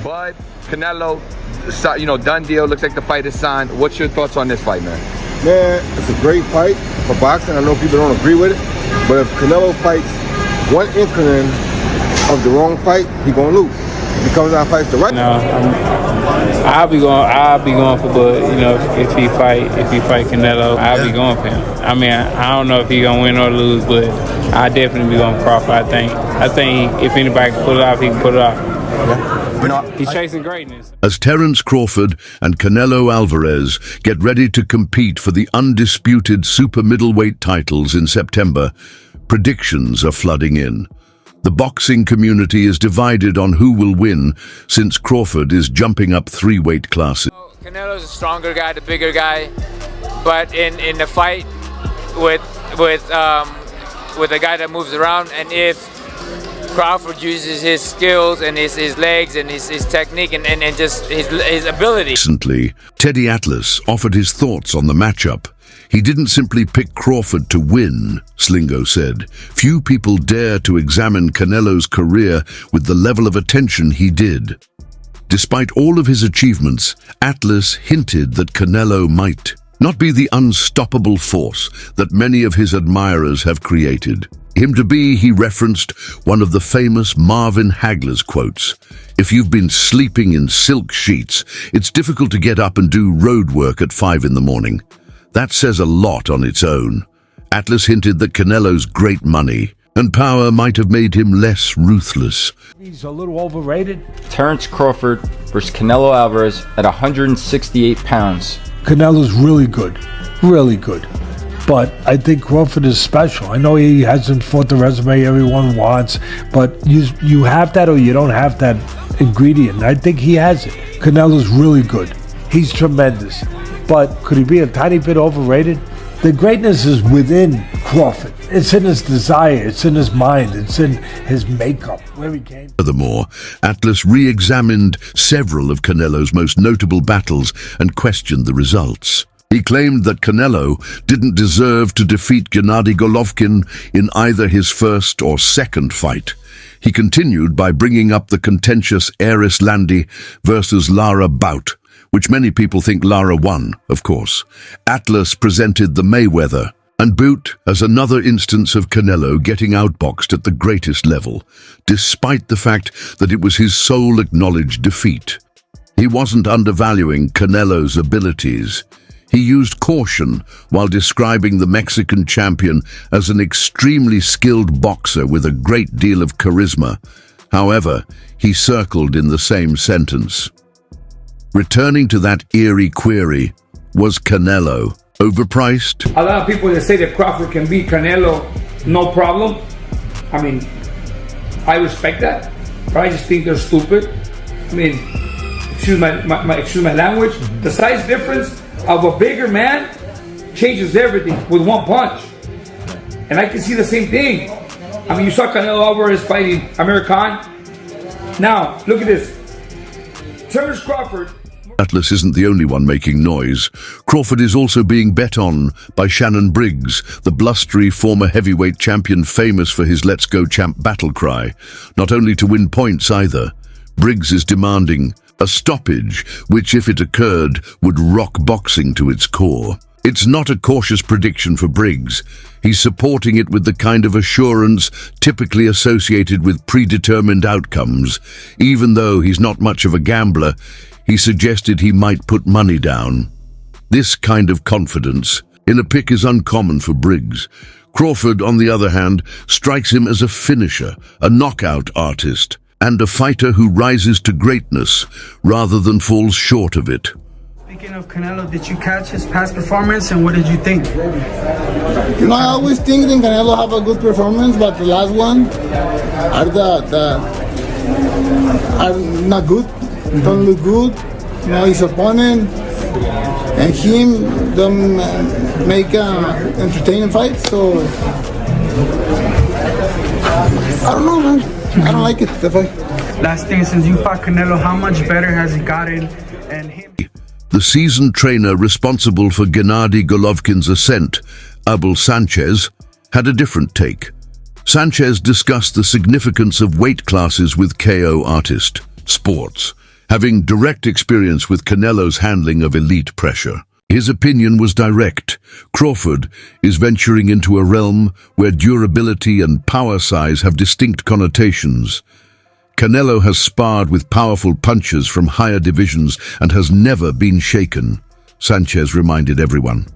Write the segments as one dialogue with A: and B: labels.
A: Bud, Canelo, done deal. Looks like the fight is signed. What's your thoughts on this fight, man?
B: Man, it's a great fight for boxing. I know people don't agree with it, but if Canelo fights one inkling of the wrong fight, he gonna lose. If he comes out and fights the right.
C: No, I'll be going for Bud. If he fight Canelo, I'll be going for him. I mean, I don't know if he gonna win or lose, but I definitely be going for Crawford. I think if anybody can pull it off, he can pull it off. He's chasing greatness.
D: As Terence Crawford and Canelo Alvarez get ready to compete for the undisputed super middleweight titles in September, predictions are flooding in. The boxing community is divided on who will win, since Crawford is jumping up 3 weight classes.
E: Canelo's a stronger guy, the bigger guy, but in the fight with a guy that moves around, and if Crawford uses his skills and his legs and his technique and just his ability.
D: Recently, Teddy Atlas offered his thoughts on the matchup. He didn't simply pick Crawford to win, Slingo said. Few people dare to examine Canelo's career with the level of attention he did. Despite all of his achievements, Atlas hinted that Canelo might not be the unstoppable force that many of his admirers have created. Him to be, he referenced one of the famous Marvin Hagler's quotes: "If you've been sleeping in silk sheets, it's difficult to get up and do road work at 5 in the morning." That says a lot on its own. Atlas hinted that Canelo's great money and power might have made him less ruthless.
F: He's a little overrated.
G: Terence Crawford versus Canelo Alvarez at 168 pounds.
F: Canelo's really good, really good. But I think Crawford is special. I know he hasn't fought the resume everyone wants, but you have that or you don't have that ingredient. I think he has it. Canelo's really good. He's tremendous. But could he be a tiny bit overrated? The greatness is within Crawford. It's in his desire, it's in his mind, it's in his makeup, where he came.
D: Furthermore, Atlas re-examined several of Canelo's most notable battles and questioned the results. He claimed that Canelo didn't deserve to defeat Gennady Golovkin in either his first or second fight. He continued by bringing up the contentious Eris Landi versus Lara bout, which many people think Lara won, of course. Atlas presented the Mayweather and bout as another instance of Canelo getting outboxed at the greatest level, despite the fact that it was his sole acknowledged defeat. He wasn't undervaluing Canelo's abilities. He used caution while describing the Mexican champion as an extremely skilled boxer with a great deal of charisma. However, he circled in the same sentence. Returning to that eerie query, was Canelo overpriced?
H: A lot of people that say that Crawford can beat Canelo, no problem. I mean, I respect that, but I just think they're stupid. I mean, excuse my language. The size difference of a bigger man changes everything with one punch. And I can see the same thing. I mean, you saw Canelo Alvarez fighting Amir Khan. Now, look at this. Terence Crawford.
D: Atlas isn't the only one making noise. Crawford is also being bet on by Shannon Briggs, the blustery former heavyweight champion famous for his "Let's Go Champ" battle cry. Not only to win points either, Briggs is demanding a stoppage, which, if it occurred, would rock boxing to its core. It's not a cautious prediction for Briggs. He's supporting it with the kind of assurance typically associated with predetermined outcomes. Even though he's not much of a gambler, he suggested he might put money down. This kind of confidence in a pick is uncommon for Briggs. Crawford, on the other hand, strikes him as a finisher, a knockout artist, and a fighter who rises to greatness rather than falls short of it.
I: Speaking of Canelo, did you catch his past performance and what did you think?
B: I always think that Canelo have a good performance, but the last one are not good. Don't look good. His opponent and him don't make entertaining fights. So I don't know, man. I don't like it, the fight.
I: Last thing, since you fought Canelo, how much better has he gotten? And him?
D: The seasoned trainer responsible for Gennady Golovkin's ascent, Abel Sanchez, had a different take. Sanchez discussed the significance of weight classes with KO artist, sports, having direct experience with Canelo's handling of elite pressure. His opinion was direct. Crawford is venturing into a realm where durability and power size have distinct connotations. Canelo has sparred with powerful punchers from higher divisions and has never been shaken, Sanchez reminded everyone.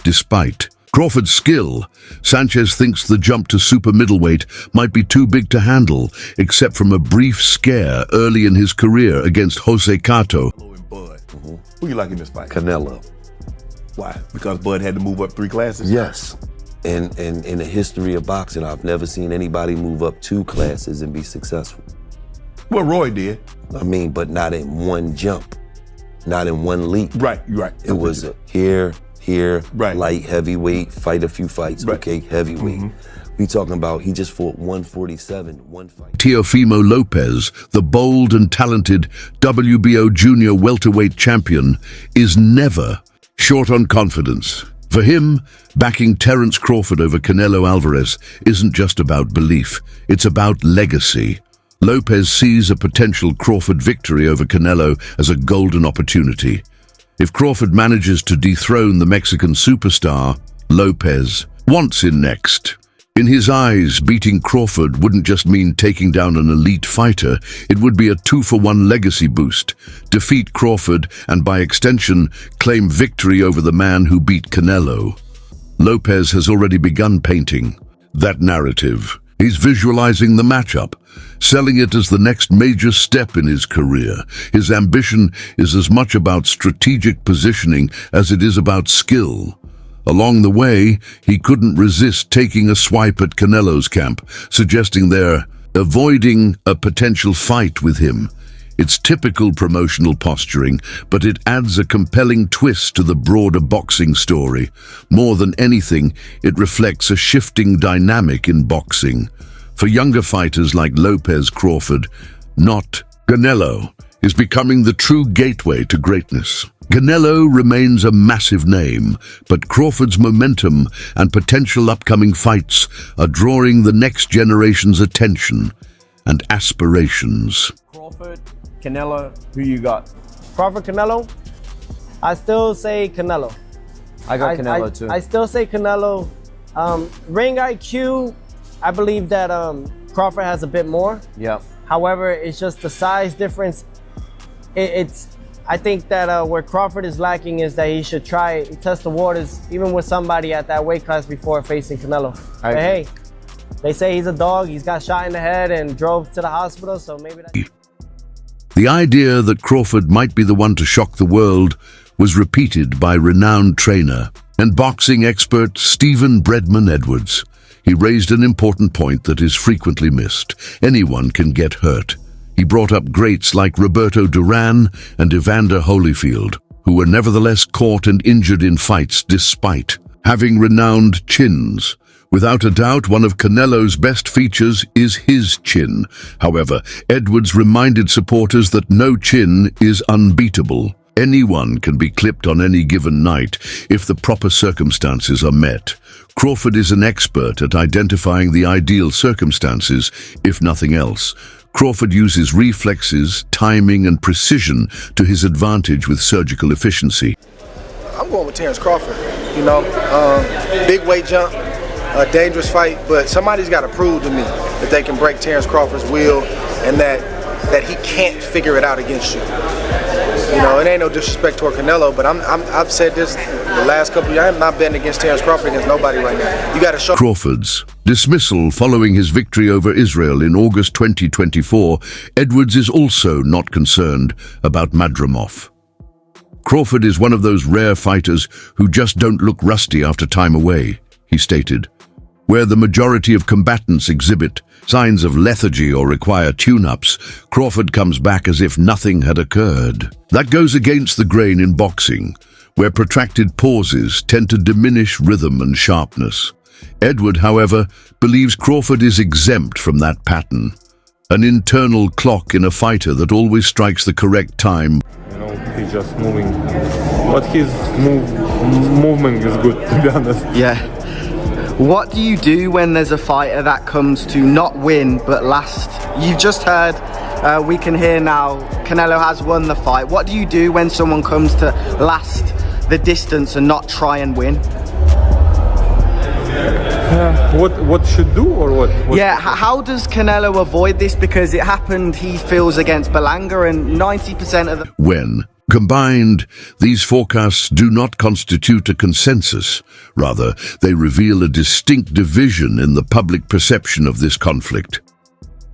D: Despite Crawford's skill, Sanchez thinks the jump to super middleweight might be too big to handle, except from a brief scare early in his career against Jose Cato.
J: Who you like in this fight?
K: Canelo.
J: Why? Because Bud had to move up 3 classes?
K: Yes. In the history of boxing, I've never seen anybody move up 2 classes and be successful.
J: Well, Roy did.
K: I mean, but not in one jump, not in one leap.
J: Right, you're right.
K: It was here,
J: right.
K: Light, heavyweight, fight a few fights, right. Okay, heavyweight. We talking about he just fought 147, one fight.
D: Teofimo Lopez, the bold and talented WBO junior welterweight champion, is never short on confidence. For him, backing Terence Crawford over Canelo Alvarez isn't just about belief, it's about legacy. Lopez sees a potential Crawford victory over Canelo as a golden opportunity. If Crawford manages to dethrone the Mexican superstar, Lopez wants in next. In his eyes, beating Crawford wouldn't just mean taking down an elite fighter, it would be a 2-for-1 legacy boost. Defeat Crawford and, by extension, claim victory over the man who beat Canelo. Lopez has already begun painting that narrative. He's visualizing the matchup, selling it as the next major step in his career. His ambition is as much about strategic positioning as it is about skill. Along the way, he couldn't resist taking a swipe at Canelo's camp, suggesting they're avoiding a potential fight with him. It's typical promotional posturing, but it adds a compelling twist to the broader boxing story. More than anything, it reflects a shifting dynamic in boxing. For younger fighters like Lopez, Crawford, not Canelo, is becoming the true gateway to greatness. Canelo remains a massive name, but Crawford's momentum and potential upcoming fights are drawing the next generation's attention and aspirations.
L: Crawford, Canelo, who you got? Crawford, Canelo? I still say Canelo.
M: I got Canelo too.
L: I still say Canelo. Ring IQ, I believe that Crawford has a bit more.
M: Yep.
L: However, it's just the size difference. I think that where Crawford is lacking is that he should test the waters even with somebody at that weight class before facing Canelo. But hey, they say he's a dog. He's got shot in the head and drove to the hospital, so maybe that...
D: The idea that Crawford might be the one to shock the world was repeated by renowned trainer and boxing expert Stephen Breadman Edwards. He raised an important point that is frequently missed. Anyone can get hurt. He brought up greats like Roberto Duran and Evander Holyfield, who were nevertheless caught and injured in fights despite having renowned chins. Without a doubt, one of Canelo's best features is his chin. However, Edwards reminded supporters that no chin is unbeatable. Anyone can be clipped on any given night if the proper circumstances are met. Crawford is an expert at identifying the ideal circumstances, if nothing else. Crawford uses reflexes, timing, and precision to his advantage with surgical efficiency.
N: I'm going with Terence Crawford. You know, big weight jump, a dangerous fight, but somebody's got to prove to me that they can break Terence Crawford's will and that he can't figure it out against you. You know, it ain't no disrespect toward Canelo, but I've said this the last couple of years. I'm not betting against Terence Crawford against nobody right now. You got to show.
D: Crawford's dismissal following his victory over Israel in August 2024, Edwards is also not concerned about Madrimov. Crawford is one of those rare fighters who just don't look rusty after time away, he stated. Where the majority of combatants exhibit signs of lethargy or require tune-ups, Crawford comes back as if nothing had occurred. That goes against the grain in boxing, where protracted pauses tend to diminish rhythm and sharpness. Edward, however, believes Crawford is exempt from that pattern, an internal clock in a fighter that always strikes the correct time.
O: You know, he's just moving, but his movement is good, to be honest.
M: Yeah. What do you do when there's a fighter that comes to not win but last? You've just heard we can hear now Canelo has won the fight. What do you do when someone comes to last the distance and not try and win?
O: What should do or what?
M: Yeah, how does Canelo avoid this? Because it happened, he feels, against Berlanga, and 90% of the...
D: When combined, these forecasts do not constitute a consensus. Rather, they reveal a distinct division in the public perception of this conflict.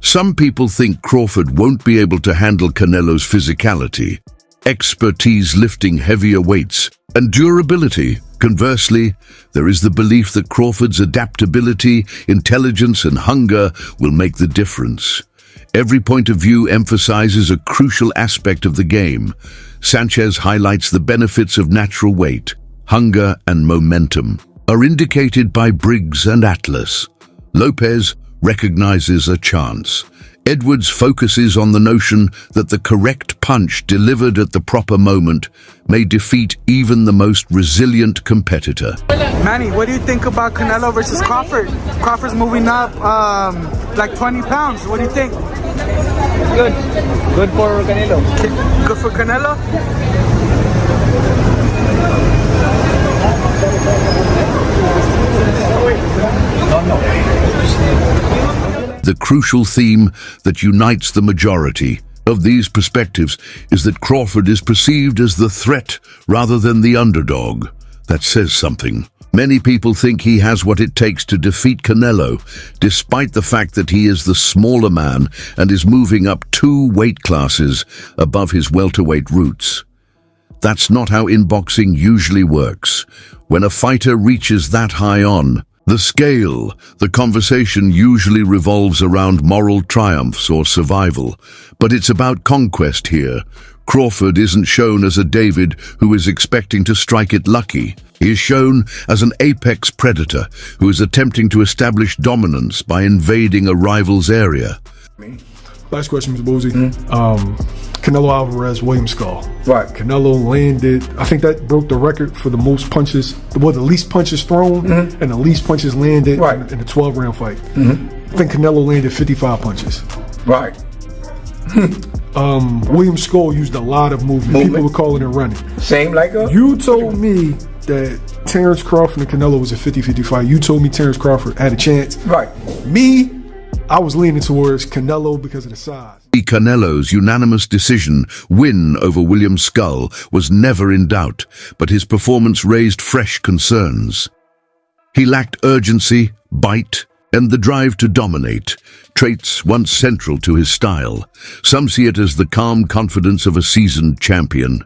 D: Some people think Crawford won't be able to handle Canelo's physicality, expertise lifting heavier weights, and durability. Conversely, there is the belief that Crawford's adaptability, intelligence, and hunger will make the difference. Every point of view emphasizes a crucial aspect of the game. Sanchez highlights the benefits of natural weight, hunger, and momentum are indicated by Briggs and Atlas. Lopez recognizes a chance. Edwards focuses on the notion that the correct punch delivered at the proper moment may defeat even the most resilient competitor.
I: Manny, what do you think about Canelo versus Crawford? Crawford's moving up like 20 pounds. What do you think?
E: Good. Good for Canelo.
I: Good for Canelo?
D: The crucial theme that unites the majority of these perspectives is that Crawford is perceived as the threat rather than the underdog. That says something. Many people think he has what it takes to defeat Canelo, despite the fact that he is the smaller man and is moving up 2 weight classes above his welterweight roots. That's not how in-boxing usually works. When a fighter reaches that high on the scale, the conversation usually revolves around moral triumphs or survival, but it's about conquest here. Crawford isn't shown as a David who is expecting to strike it lucky. He is shown as an apex predator who is attempting to establish dominance by invading a rival's area.
P: Last question, Mr. Boozy. Canelo Alvarez, William Skull.
H: Right.
P: Canelo landed, I think that broke the record for the most punches, well, the least punches thrown and the least punches landed in a 12-round fight. I think Canelo landed 55 punches.
H: Right.
P: William Skull used a lot of movement. People were calling it running.
H: Same like a...
P: You told me that Terence Crawford and Canelo was a 50-50 fight. You told me Terence Crawford had a chance.
H: Right.
P: Me, I was leaning towards Canelo because of the size.
D: Canelo's unanimous decision win over William Skull was never in doubt, but his performance raised fresh concerns. He lacked urgency, bite, and the drive to dominate, traits once central to his style. Some see it as the calm confidence of a seasoned champion.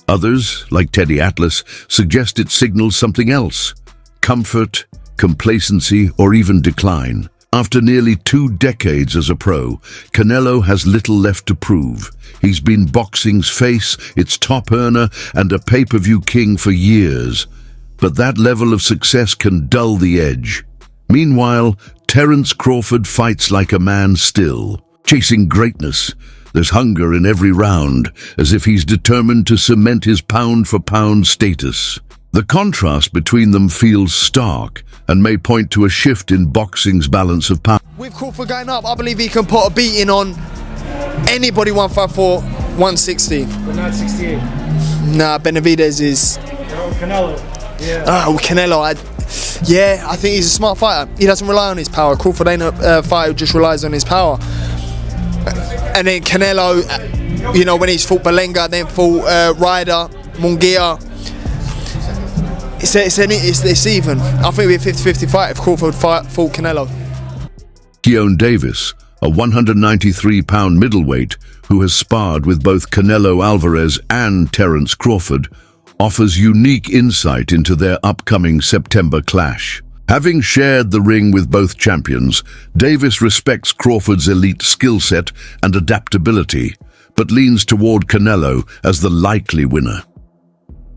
D: Others, like Teddy Atlas, suggest it signals something else: comfort, complacency, or even decline. After nearly 2 decades as a pro, Canelo has little left to prove. He's been boxing's face, its top earner, and a pay-per-view king for years. But that level of success can dull the edge. Meanwhile, Terence Crawford fights like a man still, chasing greatness. There's hunger in every round, as if he's determined to cement his pound-for-pound status. The contrast between them feels stark and may point to a shift in boxing's balance of power.
Q: With Crawford going up, I believe he can put a beating on anybody 154, 160.
I: But not 68.
Q: Nah, Benavidez is...
I: Canelo. Yeah.
Q: Oh, Canelo. I think he's a smart fighter. He doesn't rely on his power. Crawford ain't a fighter who just relies on his power. And then Canelo, when he's fought Berlanga, then fought Ryder, Munguia. It's even. I think it'd be a 50-50 fight if Crawford fought Canelo.
D: Keone Davis, a 193-pound middleweight who has sparred with both Canelo Alvarez and Terence Crawford, offers unique insight into their upcoming September clash. Having shared the ring with both champions, Davis respects Crawford's elite skill set and adaptability, but leans toward Canelo as the likely winner.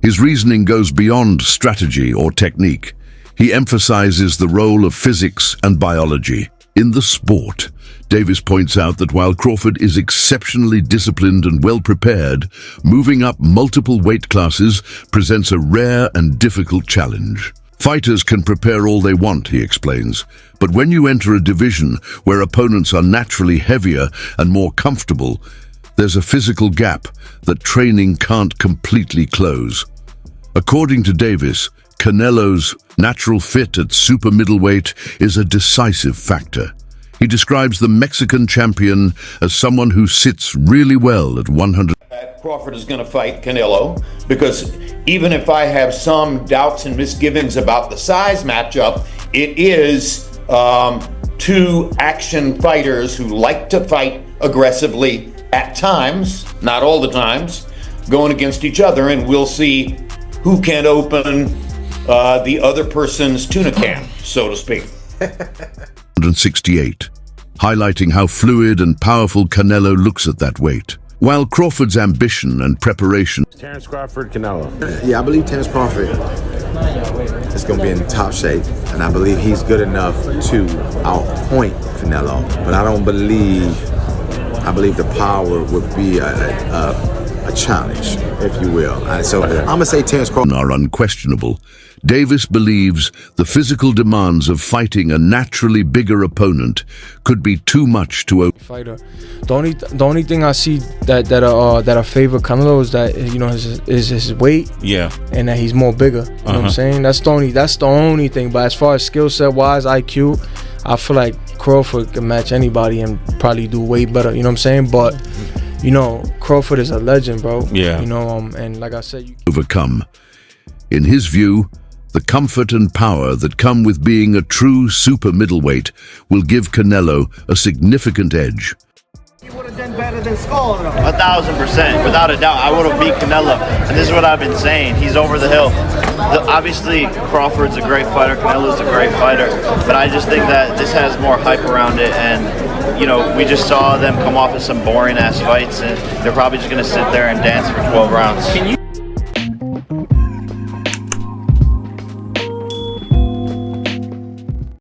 D: His reasoning goes beyond strategy or technique. He emphasizes the role of physics and biology in the sport. Davis points out that while Crawford is exceptionally disciplined and well-prepared, moving up multiple weight classes presents a rare and difficult challenge. Fighters can prepare all they want, he explains, but when you enter a division where opponents are naturally heavier and more comfortable, there's a physical gap that training can't completely close. According to Davis, Canelo's natural fit at super middleweight is a decisive factor. He describes the Mexican champion as someone who sits really well at 100.
R: Crawford is going to fight Canelo, because even if I have some doubts and misgivings about the size matchup, it is two action fighters who like to fight aggressively at times, not all the times, going against each other, and we'll see who can open the other person's tuna can, so to speak.
D: 168, highlighting how fluid and powerful Canelo looks at that weight. While Crawford's ambition and preparation.
S: Terence Crawford, Canelo.
T: Yeah, I believe Terence Crawford is going to be in top shape, and I believe he's good enough to outpoint Canelo. But I don't believe. I believe the power would be a challenge, if you will. So I'm going to say Terence Crawford.
D: Are unquestionable. Davis believes the physical demands of fighting a naturally bigger opponent could be too much to
U: fighter. The only thing I see that favor Canelo is that, you know, is his weight.
V: Yeah.
U: And that he's more bigger. You know what I'm saying? That's the only thing. But as far as skill set wise, IQ, I feel like Crawford can match anybody and probably do way better. You know what I'm saying? But you know, Crawford is a legend, bro.
V: Yeah.
U: You know, and like I said,
D: overcome. In his view, the comfort and power that come with being a true super middleweight will give Canelo a significant edge.
M: He would have done better than Skull, though. 1,000%, without a doubt. I would have beat Canelo, and this is what I've been saying. He's over the hill. Obviously, Crawford's a great fighter. Canelo's a great fighter, but I just think that this has more hype around it, and you know, we just saw them come off of some boring ass fights, and they're probably just gonna sit there and dance for 12 rounds.